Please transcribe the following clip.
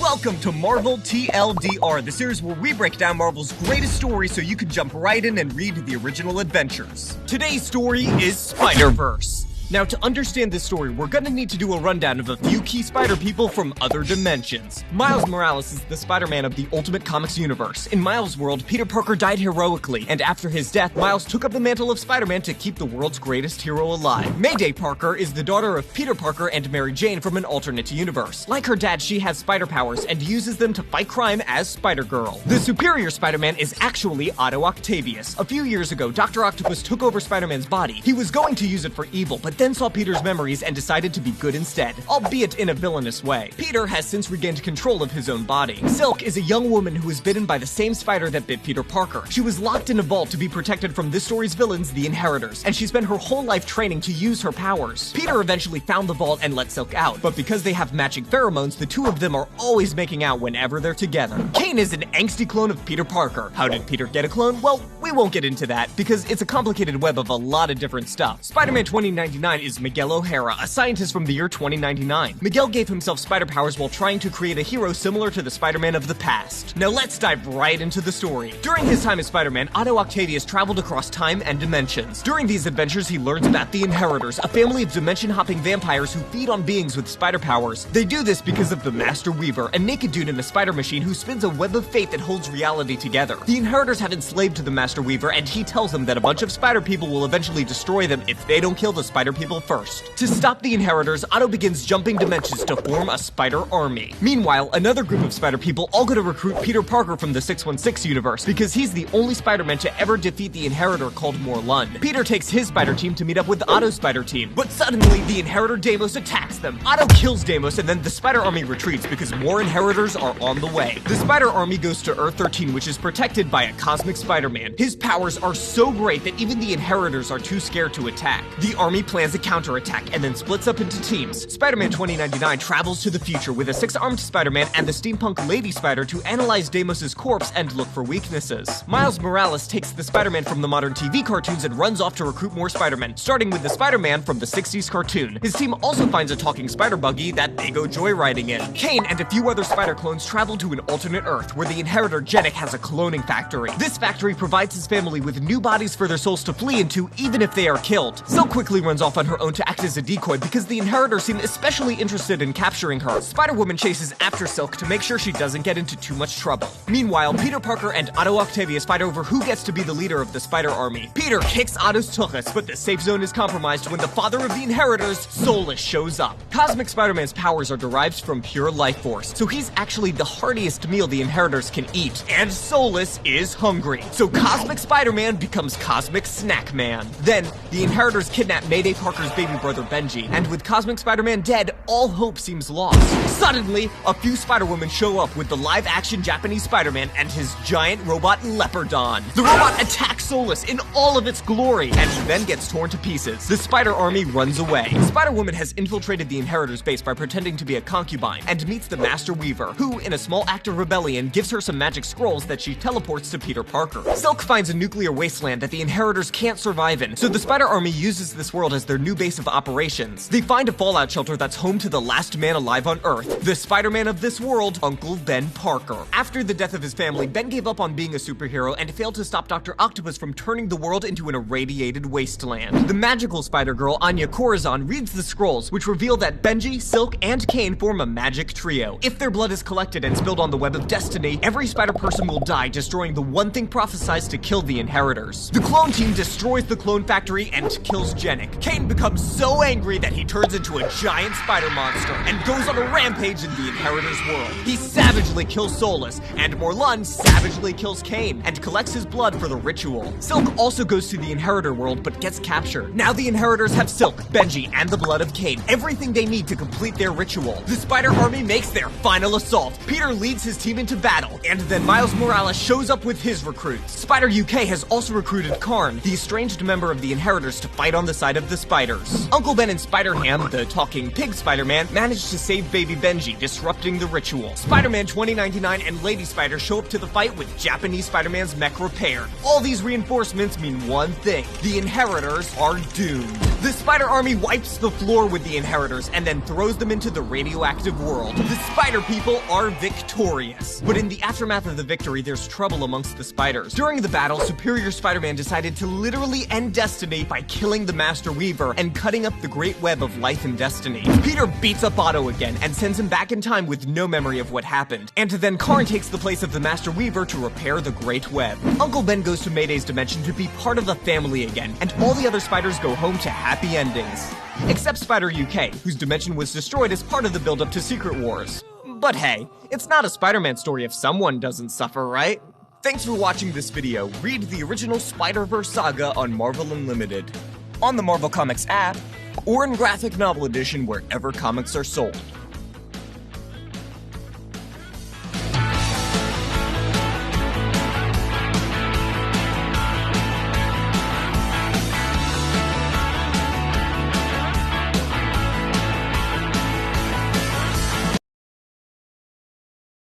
Welcome to Marvel TLDR, the series where we break down Marvel's greatest stories so you can jump right in and read the original adventures. Today's story is Spider-Verse. Now, to understand this story, we're gonna need to do a rundown of a few key Spider people from other dimensions. Miles Morales is the Spider-Man of the Ultimate Comics universe. In Miles' world, Peter Parker died heroically, and after his death, Miles took up the mantle of Spider-Man to keep the world's greatest hero alive. Mayday Parker is the daughter of Peter Parker and Mary Jane from an alternate universe. Like her dad, she has spider powers and uses them to fight crime as Spider-Girl. The superior Spider-Man is actually Otto Octavius. A few years ago, Dr. Octopus took over Spider-Man's body. He was going to use it for evil, but then saw Peter's memories and decided to be good instead, albeit in a villainous way. Peter has since regained control of his own body. Silk is a young woman who was bitten by the same spider that bit Peter Parker. She was locked in a vault to be protected from this story's villains, the Inheritors, and she spent her whole life training to use her powers. Peter eventually found the vault and let Silk out, but because they have matching pheromones, the two of them are always making out whenever they're together. Kane is an angsty clone of Peter Parker. How did Peter get a clone? Well, we won't get into that, because it's a complicated web of a lot of different stuff. Spider-Man 2099 is Miguel O'Hara, a scientist from the year 2099. Miguel gave himself spider powers while trying to create a hero similar to the Spider-Man of the past. Now let's dive right into the story. During his time as Spider-Man, Otto Octavius traveled across time and dimensions. During these adventures, he learns about the Inheritors, a family of dimension-hopping vampires who feed on beings with spider powers. They do this because of the Master Weaver, a naked dude in a spider machine who spins a web of fate that holds reality together. The Inheritors have enslaved to the Master Weaver, and he tells them that a bunch of spider people will eventually destroy them if they don't kill the spider people first. To stop the Inheritors, Otto begins jumping dimensions to form a spider army. Meanwhile, another group of spider people all go to recruit Peter Parker from the 616 universe because he's the only Spider-Man to ever defeat the Inheritor called Morlun. Peter takes his spider team to meet up with Otto's spider team, but suddenly the Inheritor Deimos attacks them. Otto kills Deimos and then the spider army retreats because more Inheritors are on the way. The spider army goes to Earth 13, which is protected by a cosmic Spider-Man. His powers are so great that even the Inheritors are too scared to attack. The army plans a counterattack and then splits up into teams. Spider-Man 2099 travels to the future with a 6-armed Spider-Man and the steampunk Lady Spider to analyze Deimos' corpse and look for weaknesses. Miles Morales takes the Spider-Man from the modern TV cartoons and runs off to recruit more Spider-Men, starting with the Spider-Man from the 60s cartoon. His team also finds a talking spider buggy that they go joyriding in. Kane and a few other spider clones travel to an alternate Earth where the Inheritor Genic has a cloning factory. This factory provides his family with new bodies for their souls to flee into even if they are killed. Silk quickly runs off on her own to act as a decoy because the Inheritors seem especially interested in capturing her. Spider-Woman chases after Silk to make sure she doesn't get into too much trouble. Meanwhile, Peter Parker and Otto Octavius fight over who gets to be the leader of the Spider Army. Peter kicks Otto's tuchus, but the safe zone is compromised when the father of the Inheritors, Solus, shows up. Cosmic Spider-Man's powers are derived from pure life force, so he's actually the heartiest meal the Inheritors can eat. And Solus is hungry, so Cosmic Spider-Man becomes Cosmic Snack Man. Then, the Inheritors kidnap Mayday Parker's baby brother Benji, and with Cosmic Spider-Man dead, all hope seems lost. Suddenly, a few Spider-Women show up with the live-action Japanese Spider-Man and his giant robot Leopardon. The robot attacks Solus in all of its glory, and then gets torn to pieces. The Spider Army runs away. Spider-Woman has infiltrated the Inheritors base by pretending to be a concubine, and meets the Master Weaver, who, in a small act of rebellion, gives her some magic scrolls that she teleports to Peter Parker. Silk finds a nuclear wasteland that the Inheritors can't survive in, so the Spider Army uses this world as their new base of operations. They find a fallout shelter that's home to the last man alive on Earth, the Spider-Man of this world, Uncle Ben Parker. After the death of his family, Ben gave up on being a superhero and failed to stop Dr. Octopus from turning the world into an irradiated wasteland. The magical Spider-Girl, Anya Corazon, reads the scrolls, which reveal that Benji, Silk, and Kane form a magic trio. If their blood is collected and spilled on the web of destiny, every Spider-Person will die, destroying the one thing prophesized to kill the Inheritors. The clone team destroys the clone factory and kills Genic. Kane becomes so angry that he turns into a giant spider monster and goes on a rampage in the Inheritors world. He savagely kills Solus, and Morlun savagely kills Kane and collects his blood for the ritual. Silk also goes to the Inheritor world but gets captured. Now the Inheritors have Silk, Benji, and the blood of Kane, everything they need to complete their ritual. The Spider Army makes their final assault. Peter leads his team into battle, and then Miles Morales shows up with his recruits. Spider UK has also recruited Karn, the estranged member of the Inheritors, to fight on the side of the spiders. Uncle Ben and Spider-Ham, the talking pig Spider-Man, manage to save baby Benji, disrupting the ritual. Spider-Man 2099 and Lady Spider show up to the fight with Japanese Spider-Man's mech repaired. All these reinforcements mean one thing: the Inheritors are doomed. The Spider Army wipes the floor with the Inheritors and then throws them into the radioactive world. The Spider People are victorious. But in the aftermath of the victory, there's trouble amongst the spiders. During the battle, Superior Spider-Man decided to literally end destiny by killing the Master Weaver and cutting up the great web of life and destiny. Peter beats up Otto again and sends him back in time with no memory of what happened. And then Karn takes the place of the Master Weaver to repair the great web. Uncle Ben goes to Mayday's dimension to be part of the family again, and all the other spiders go home to happy endings. Except Spider UK, whose dimension was destroyed as part of the build-up to Secret Wars. But hey, it's not a Spider-Man story if someone doesn't suffer, right? Thanks for watching this video. Read the original Spider-Verse saga on Marvel Unlimited, on the Marvel Comics app, or in graphic novel edition wherever comics are sold.